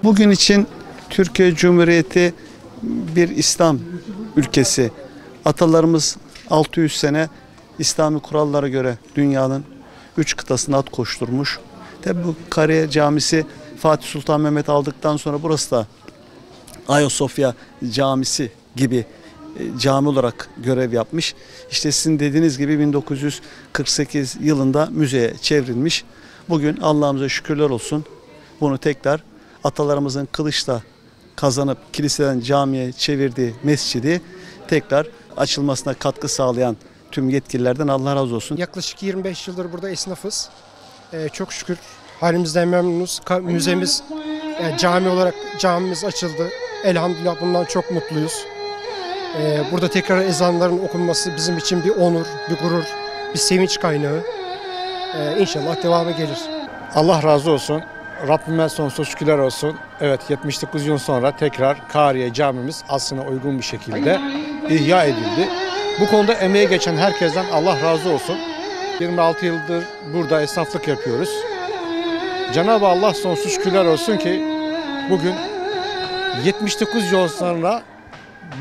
Bugün için Türkiye Cumhuriyeti bir İslam ülkesi. Atalarımız 600 sene İslami kurallara göre dünyanın 3 kıtasına at koşturmuş. Tabi bu Kariye Camisi Fatih Sultan Mehmet aldıktan sonra burası da Ayasofya Camisi gibi cami olarak görev yapmış. İşte sizin dediğiniz gibi 1948 yılında müzeye çevrilmiş. Bugün Allah'ımıza şükürler olsun bunu tekrar atalarımızın kılıçla kazanıp kiliseden camiye çevirdiği mescidi tekrar açılmasına katkı sağlayan tüm yetkililerden Allah razı olsun. Yaklaşık 25 yıldır burada esnafız. Çok şükür halimizden memnunuz. Müzemiz, cami olarak camimiz açıldı. Elhamdülillah bundan çok mutluyuz. Burada tekrar ezanların okunması bizim için bir onur, bir gurur, bir sevinç kaynağı. İnşallah devamı gelir. Allah razı olsun. Rabbime sonsuz şükürler olsun. Evet, 79 yıl sonra tekrar Kariye Camimiz aslına uygun bir şekilde ihya edildi. Bu konuda emeği geçen herkesten Allah razı olsun. 26 yıldır burada esnaflık yapıyoruz. Cenab-ı Allah sonsuz şükürler olsun ki bugün 79 yıl sonra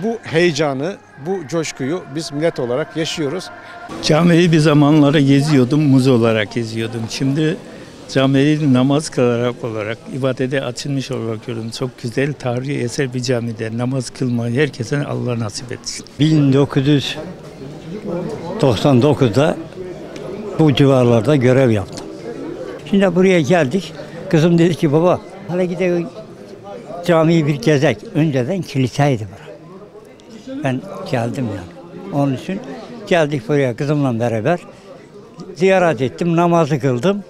bu heyecanı, bu coşkuyu biz millet olarak yaşıyoruz. Camiyi bir zamanlara geziyordum, müze olarak geziyordum. Şimdi camiyi namaz kılarak olarak, ibadete açılmış olarak görüyorum. Çok güzel, tarihi eser bir camide namaz kılmayı herkese Allah nasip etsin. 1999'da bu civarlarda görev yaptım. Şimdi buraya geldik. Kızım dedi ki baba, hala gidelim camiyi bir gezek. Önceden kiliseydi bura. Ben geldim yani. Onun için geldik buraya kızımla beraber. Ziyaret ettim, namazı kıldım.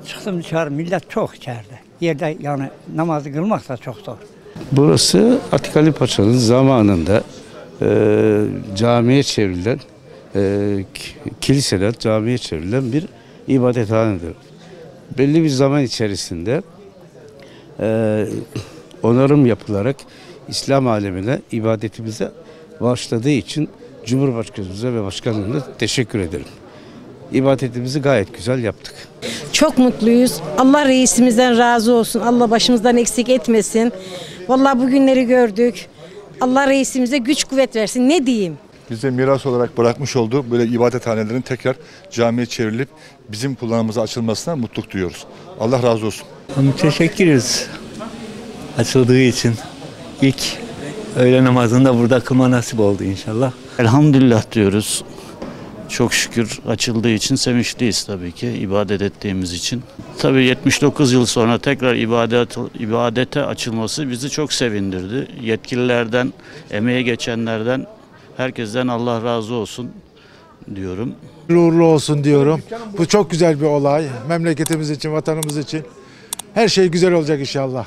Çıktım dışarı, millet çok içeride. Yerde yani namazı kılmak da çok zor. Burası Atik Ali Paşa'nın zamanında camiye çevrilen, kiliseler camiye çevrilen bir ibadethanedir. Belli bir zaman içerisinde onarım yapılarak İslam alemine, ibadetimize başladığı için Cumhurbaşkanımıza ve Başkanlığımıza teşekkür ederim. İbadetimizi gayet güzel yaptık. Çok mutluyuz. Allah reisimizden razı olsun. Allah başımızdan eksik etmesin. Vallahi bugünleri gördük. Allah reisimize güç kuvvet versin. Ne diyeyim? Bize miras olarak bırakmış olduğu böyle ibadethanelerin tekrar camiye çevrilip bizim kullanımıza açılmasına mutluluk duyuyoruz. Allah razı olsun. Teşekkürüz açıldığı için. İlk öğle namazını da burada kılma nasip oldu inşallah. Elhamdülillah diyoruz. Çok şükür açıldığı için sevinçliyiz tabii ki ibadet ettiğimiz için. Tabii 79 yıl sonra tekrar ibadete açılması bizi çok sevindirdi. Yetkililerden, emeğe geçenlerden, herkesten Allah razı olsun diyorum. Uğurlu olsun diyorum. Bu çok güzel bir olay. Memleketimiz için, vatanımız için. Her şey güzel olacak inşallah.